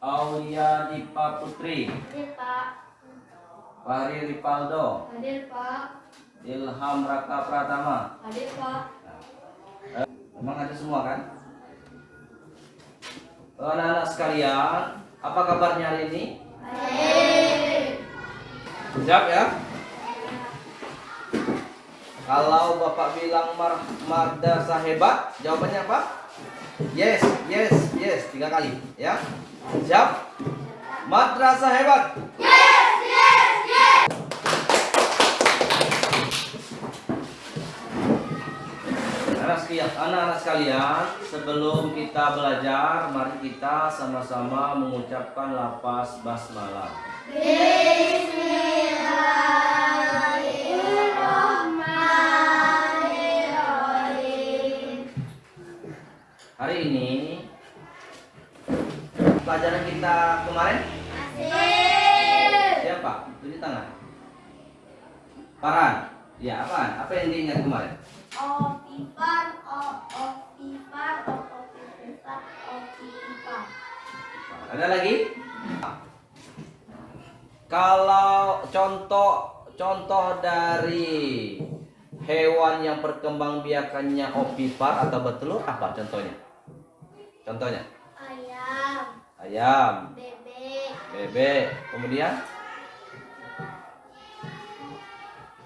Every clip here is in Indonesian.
Aulia Dipa Putri. Hadir, Pak. Fahri Ripaldo. Hadir, Pak. Ilham Raka Pratama. Hadir, Pak. Memang ada semua kan? Anak-anak sekalian, apa kabarnya hari ini? Baik. Siap ya? Kalau Bapak bilang madrasah hebat, jawabannya apa? Yes, yes, yes, 3 kali ya. Siap? Madrasah hebat. Yes, yes, yes. Anak-anak sekalian, sebelum kita belajar, mari kita sama-sama mengucapkan lafaz basmalah. Bismillahirrahmanirrahim. Hari ini pelajaran kita kemarin Asik. siapa? Tunjuk tangan. Farhan. Ya, apaan? Apa yang diingat kemarin? Opipar, opipar, opipar, opipar. Ada lagi? Kalau contoh dari hewan yang perkembangbiakannya ovipar atau bertelur apa contohnya? Contohnya? Ayam, Ayam, bebek, bebek, kemudian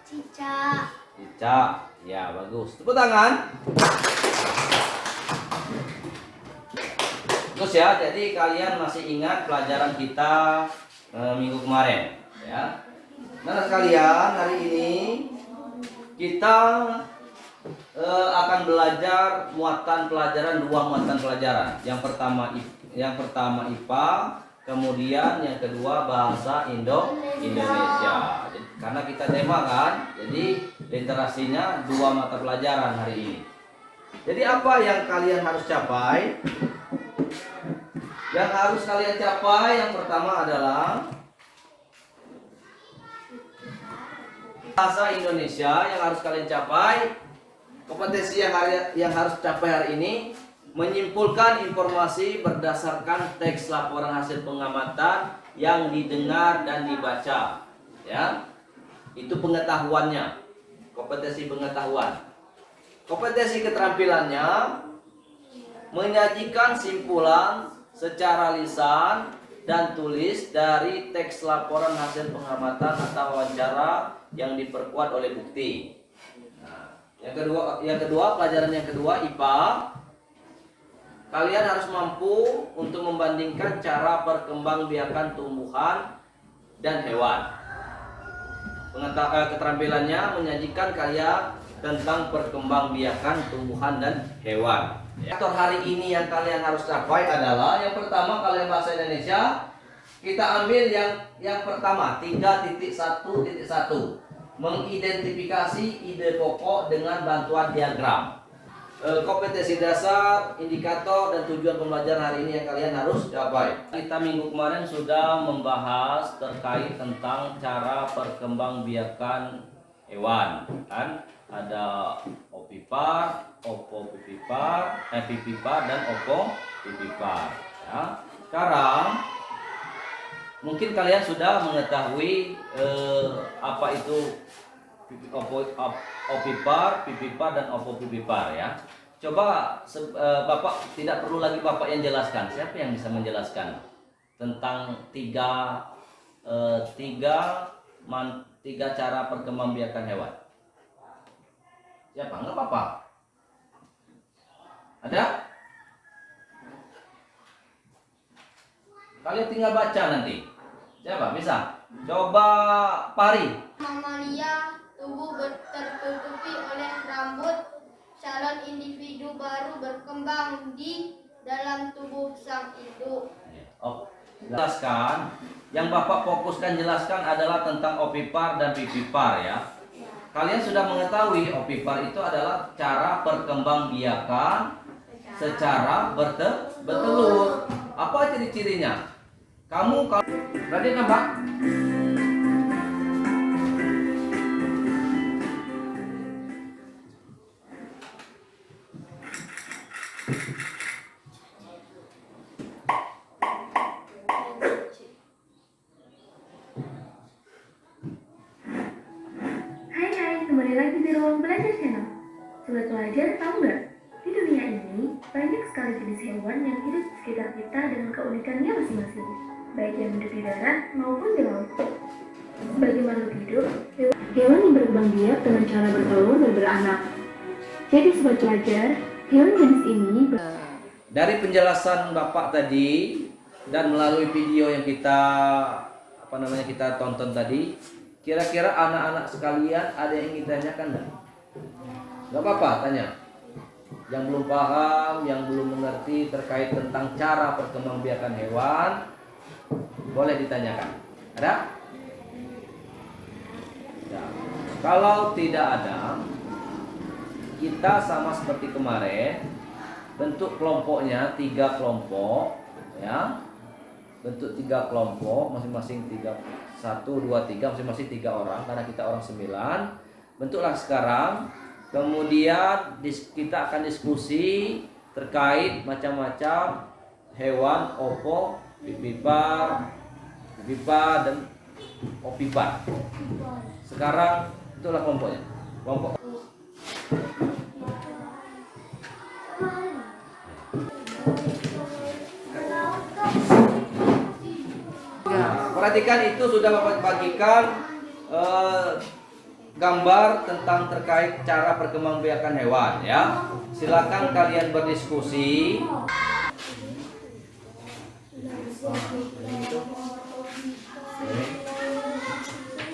cicak. cicak. Ya, bagus. Tepuk tangan. Terus ya, jadi kalian masih ingat pelajaran kita minggu kemarin, ya. Nah, sekalian, hari ini kita akan belajar dua muatan pelajaran. Yang pertama IPA, kemudian yang kedua bahasa Indonesia. Karena kita tema kan, jadi literasinya 2 mata pelajaran hari ini. Jadi apa yang kalian harus capai? Yang harus kalian capai yang pertama adalah bahasa Indonesia yang harus kalian capai. Kompetensi yang harus capai hari ini menyimpulkan informasi berdasarkan teks laporan hasil pengamatan yang didengar dan dibaca. Ya. Itu pengetahuannya. Kompetensi pengetahuan. Kompetensi keterampilannya menyajikan simpulan secara lisan dan tulis dari teks laporan hasil pengamatan atau wawancara yang diperkuat oleh bukti. Nah, yang kedua pelajaran yang kedua IPA. Kalian harus mampu untuk membandingkan cara perkembangbiakan tumbuhan dan hewan. Keterampilannya menyajikan karya tentang perkembangbiakan tumbuhan dan hewan. Faktor hari ini yang kalian harus capai adalah yang pertama, kalian bahasa Indonesia. Kita ambil yang pertama 3.1.1, mengidentifikasi ide pokok dengan bantuan diagram. Kompetensi dasar, indikator, dan tujuan pembelajaran hari ini yang kalian harus capai. Kita minggu kemarin sudah membahas terkait tentang cara perkembangbiakan hewan, kan? Ada ovipar, ovovivipar, vivipar, dan ovovivipar. Ya. Sekarang mungkin kalian sudah mengetahui apa itu ovipar, vivipar, dan ovovivipar ya. Coba Bapak, tidak perlu lagi Bapak yang jelaskan. Siapa yang bisa menjelaskan tentang tiga cara perkembangbiakan hewan? Siapa? Enggak apa-apa. Ada? Kalian tinggal baca nanti. Siapa? Bisa? Coba Pari. Mamalia, tubuh tertutupi oleh rambut. Calon individu baru berkembang di dalam tubuh sang induk. Oh, jelaskan. Yang Bapak fokuskan jelaskan adalah tentang ovipar dan vivipar ya. Kalian sudah mengetahui ovipar itu adalah cara perkembangbiakan secara bertelur. Apa ciri-cirinya? Kamu berarti nampak? Ruang Belajar Channel. Sobat pelajar, tahu nggak? Di dunia ini, banyak sekali jenis hewan yang hidup di sekitar kita dengan keunikannya masing-masing, baik yang hidup di darat maupun di laut. Sebagai makhluk hidup, hewan yang berkembang biak dengan cara bertelur dan beranak. Jadi sobat pelajar, hewan jenis ini Dari penjelasan Bapak tadi dan melalui video yang kita kita tonton tadi, kira-kira anak-anak sekalian ada yang ingin tanyakan enggak? Enggak apa-apa, tanya. Yang belum paham, yang belum mengerti terkait tentang cara perkembangbiakan hewan, boleh ditanyakan. Ada? Ya. Kalau tidak ada, kita sama seperti kemarin, bentuk kelompoknya 3 kelompok, ya. Bentuk 3 kelompok, masing-masing 1, 2, 3, masing-masing 3 orang, karena kita orang 9. Bentuklah sekarang. Kemudian kita akan diskusi terkait macam-macam hewan, opo, pipipar, dan opipar. Sekarang itulah kelompoknya. Kelompok. Perhatikan, itu sudah Bapak bagikan gambar tentang terkait cara perkembangbiakan hewan, ya. Silakan kalian berdiskusi.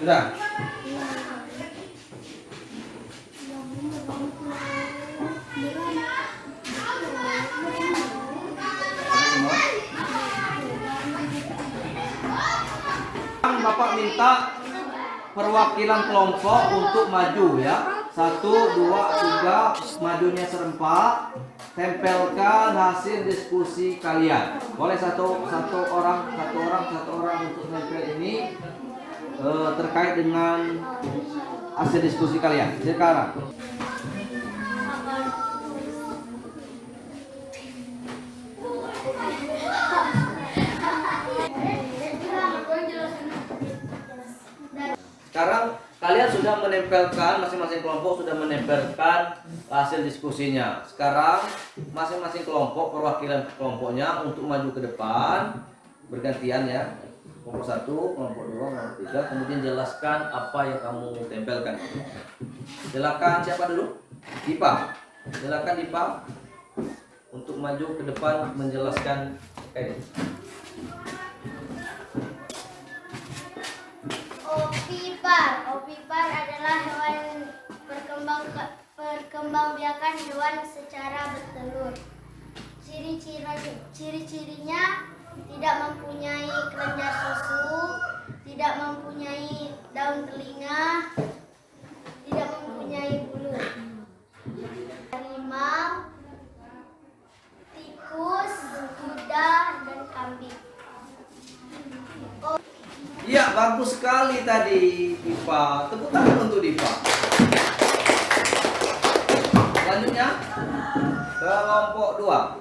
Sudah. Bapak minta perwakilan kelompok untuk maju, ya. 1, 2, 3, majunya serempak. Tempelkan hasil diskusi kalian. Boleh satu orang untuk nempel ini terkait dengan hasil diskusi kalian. Sekarang. Sekarang kalian sudah menempelkan, masing-masing kelompok sudah menempelkan hasil diskusinya. Sekarang masing-masing kelompok, perwakilan kelompoknya untuk maju ke depan bergantian, ya. Kelompok 1, kelompok 2, kelompok 3. Kemudian jelaskan apa yang kamu tempelkan. Silakan, siapa dulu? Dipa. Silakan Dipa untuk maju ke depan menjelaskan ini. Opipar adalah hewan perkembangbiakan hewan secara bertelur. Ciri-cirinya tidak mempunyai kelenjar susu, tidak mempunyai daun telinga, tidak mempunyai bulu. Harimau, tikus, kuda, dan kambing. Iya, bagus sekali tadi Dipa. Tepuk tangan untuk Dipa. Selanjutnya kelompok 2.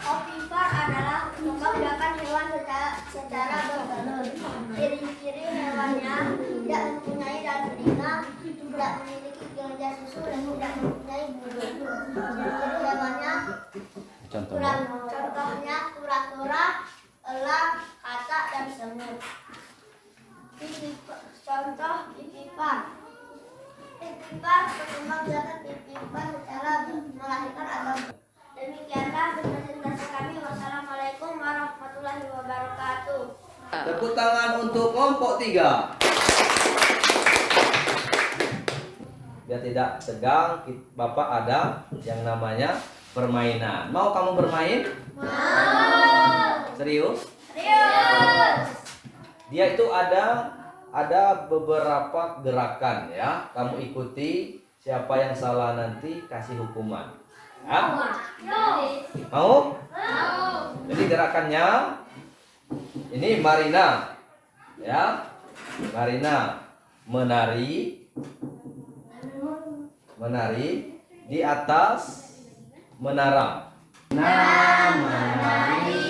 Opipar adalah perkembangbiakan hewan secara bertelur. Ciri-ciri hewannya tidak mempunyai daun telinga, tidak memiliki kelenjar susu, dan tidak mempunyai bulu. Ciri-ciri hewannya contohnya kura-kura, elang, katak, dan semut. Contoh pipipar. Pipipar perkembangbiakan pipipar secara melahirkan atau. Demikianlah presentasi kami. Wassalamualaikum warahmatullahi wabarakatuh. Tepuk tangan untuk kelompok 3. Biar tidak tegang, Bapak ada yang namanya permainan. Mau kamu bermain? Mau. Serius? Serius. Dia itu ada beberapa gerakan, ya. Kamu ikuti, siapa yang salah nanti kasih hukuman. Ya? Mau? Mau. Jadi gerakannya ini Marina, ya. Marina menari di atas menara. Menari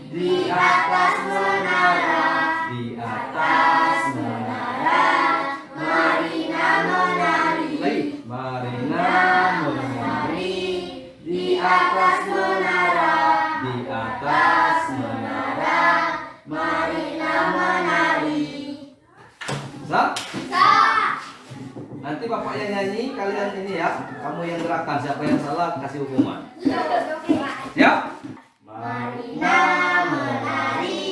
di atas menara, di atas menara. bapak yang nyanyi, kalian ini ya, kamu yang gerakan. Siapa yang salah kasih hukuman. Siap? Marina menari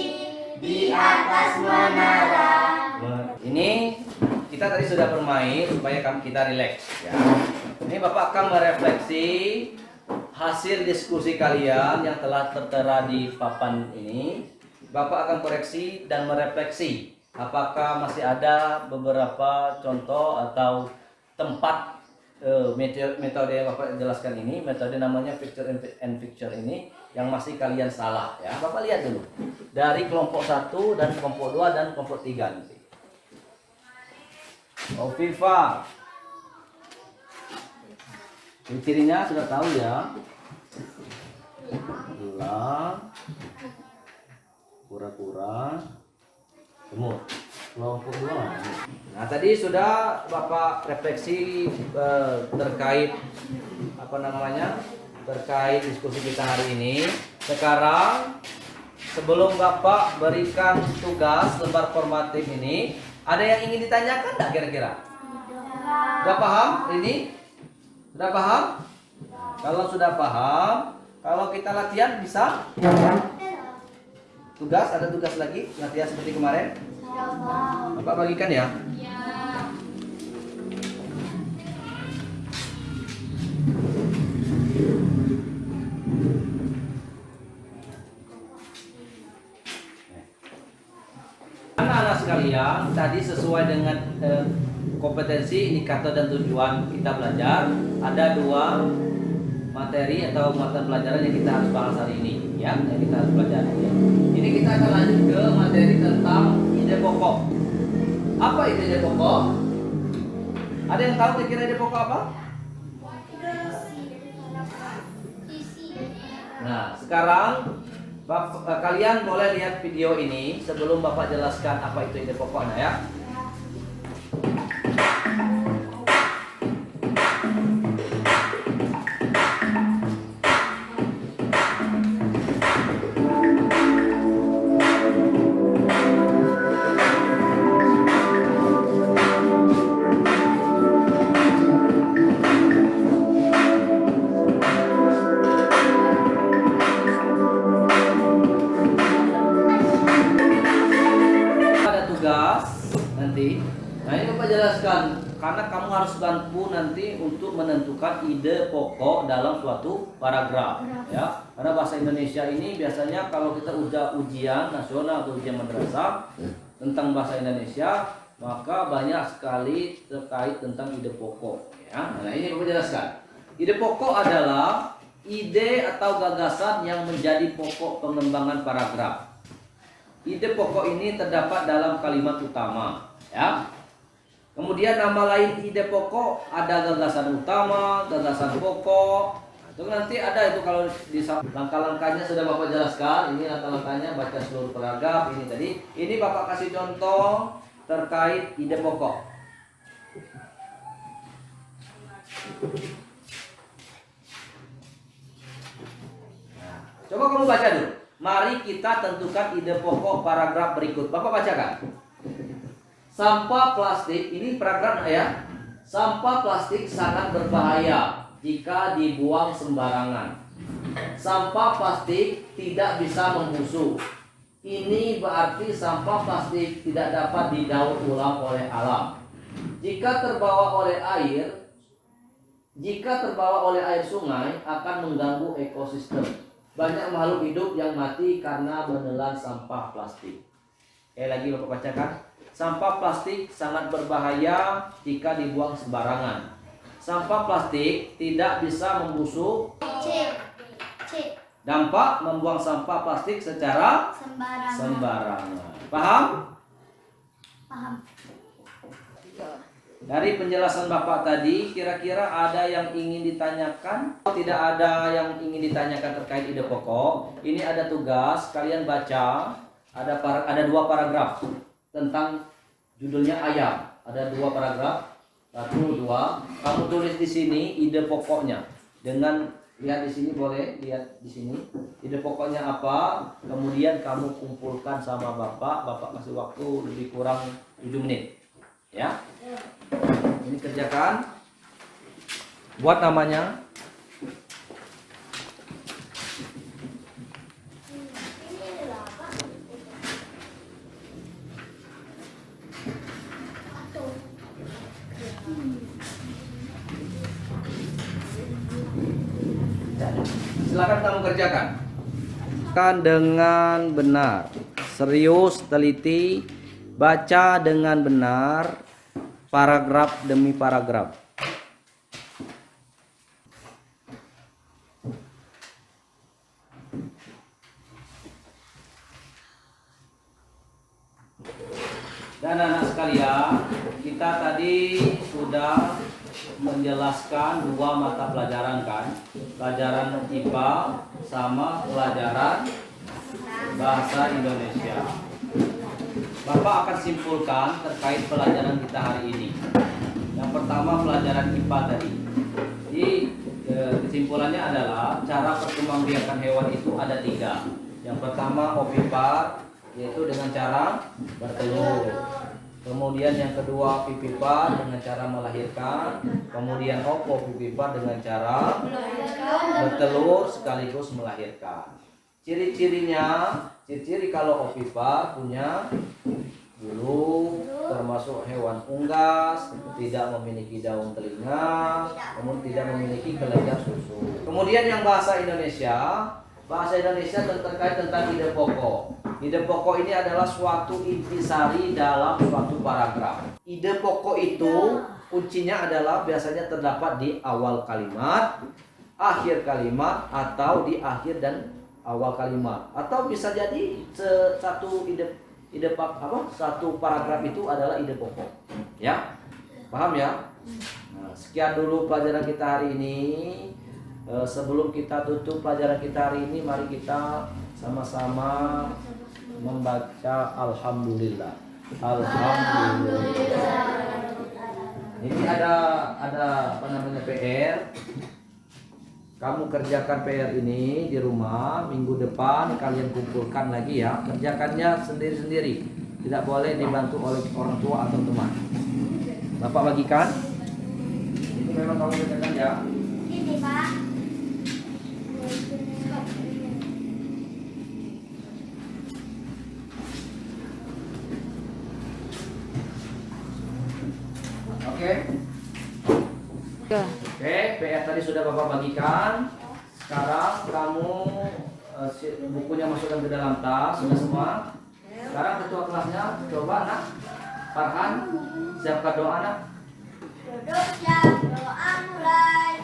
di atas menara. Ini kita tadi sudah bermain supaya kita rileks ya. Ini bapak akan merefleksi hasil diskusi kalian yang telah tertera di papan ini. Bapak akan koreksi dan merefleksi apakah masih ada beberapa contoh atau tempat metode yang bapak jelaskan ini, metode namanya picture and picture ini yang masih kalian salah ya. Bapak lihat dulu dari kelompok 1 dan kelompok 2 dan kelompok 3 nanti. Oh Viva, cirinya sudah tahu ya. Gelang, kura-kura, semut. Kelompok 2. Nah tadi sudah bapak refleksi terkait apa namanya, terkait diskusi kita hari ini. Sekarang sebelum bapak berikan tugas lembar formatif ini, ada yang ingin ditanyakan enggak kira-kira? Sudah paham ini? Sudah paham? Kalau sudah paham, kalau kita latihan bisa? Tugas, ada tugas lagi latihan seperti kemarin? Bapak bagikan ya? Anak-anak sekalian, tadi sesuai dengan kompetensi, indikator dan tujuan kita belajar, ada 2 materi atau mata pelajaran yang kita harus bahas hari ini ya, yang kita harus pelajari ya. Ini kita akan lanjut ke materi tentang ide pokok. Apa itu ide pokok? Ada yang tahu kira-kira ide pokok apa? Nah, sekarang kalian boleh lihat video ini sebelum Bapak jelaskan apa itu ide pokoknya ya. Nanti, nah ini Bapak jelaskan karena kamu harus bantu nanti untuk menentukan ide pokok dalam suatu paragraf ya. Karena bahasa Indonesia ini biasanya kalau kita udah ujian nasional atau ujian madrasah tentang bahasa Indonesia, maka banyak sekali terkait tentang ide pokok ya. Nah ini Bapak jelaskan. Ide pokok adalah ide atau gagasan yang menjadi pokok pengembangan paragraf. Ide pokok ini terdapat dalam kalimat utama, ya. Kemudian nama lain ide pokok ada gagasan utama, gagasan pokok. Itu nanti ada itu kalau di langkah-langkahnya sudah Bapak jelaskan. Ini langkah-langkahnya baca seluruh paragraf ini tadi. Ini Bapak kasih contoh terkait ide pokok. Nah, coba kamu baca dulu. Mari kita tentukan ide pokok paragraf berikut. Bapak bacakan. Sampah plastik, ini paragraf ya. Sampah plastik sangat berbahaya jika dibuang sembarangan. Sampah plastik tidak bisa membusuk. Ini berarti sampah plastik tidak dapat didaur ulang oleh alam. Jika terbawa oleh air sungai akan mengganggu ekosistem. Banyak makhluk hidup yang mati karena menelan sampah plastik. Lagi Bapak bacakan. Sampah plastik sangat berbahaya jika dibuang sembarangan. Sampah plastik tidak bisa membusuk. Dampak membuang sampah plastik secara sembarangan. Paham? Paham. Dari penjelasan Bapak tadi, kira-kira ada yang ingin ditanyakan? Tidak ada yang ingin ditanyakan terkait ide pokok. Ini ada tugas, kalian baca. Ada 2 paragraf tentang judulnya ayam. Ada 2 paragraf, 1, 2. Kamu tulis di sini ide pokoknya. Dengan lihat di sini, boleh lihat di sini. Ide pokoknya apa? Kemudian kamu kumpulkan sama Bapak. Bapak kasih waktu lebih kurang 7 menit. Ya. Ini kerjakan. Buat namanya. Silakan kamu kerjakan. Dengan benar, serius, teliti, baca dengan benar, paragraf demi paragraf. Dan anak sekalian, kita tadi sudah menjelaskan dua mata pelajaran kan, pelajaran IPA sama pelajaran bahasa Indonesia. Bapak akan simpulkan terkait pelajaran kita hari ini. Yang pertama pelajaran IPA tadi. Jadi kesimpulannya adalah cara perkembangbiakan hewan itu ada 3. Yang pertama ovipar, yaitu dengan cara bertelur. Kemudian yang kedua pipipar dengan cara melahirkan. Kemudian ovovivipar dengan cara bertelur sekaligus melahirkan. Ciri-cirinya, ciri kalau ovipar punya bulu, termasuk hewan unggas, tidak memiliki daun telinga, kemudian tidak memiliki kelenjar susu. Kemudian yang bahasa Indonesia terkait tentang ide pokok. Ide pokok ini adalah suatu intisari dalam suatu paragraf. Ide pokok itu kuncinya adalah biasanya terdapat di awal kalimat, akhir kalimat, atau di akhir dan awal kalimat. Atau bisa jadi satu paragraf itu adalah ide pokok. Ya, paham ya? Nah, sekian dulu pelajaran kita hari ini. Sebelum kita tutup pelajaran kita hari ini, mari kita sama-sama membaca Alhamdulillah. Alhamdulillah. Ini ada PR. Kamu kerjakan PR ini di rumah. Minggu depan kalian kumpulkan lagi ya. Kerjakannya sendiri-sendiri. Tidak boleh dibantu oleh orang tua atau teman. Bapak bagikan. Ini memang kamu kerjakan ya. Ini Pak. Oke, PR tadi sudah Bapak bagikan. Sekarang kamu bukunya masukkan ke dalam tas, sudah semua. Sekarang ketua kelasnya coba nak Farhan siapkan doa nak. Duduk siap, doa mulai.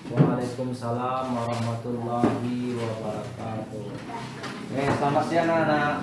Waalaikumsalam warahmatullahi wabarakatuh. Selamat siang anak.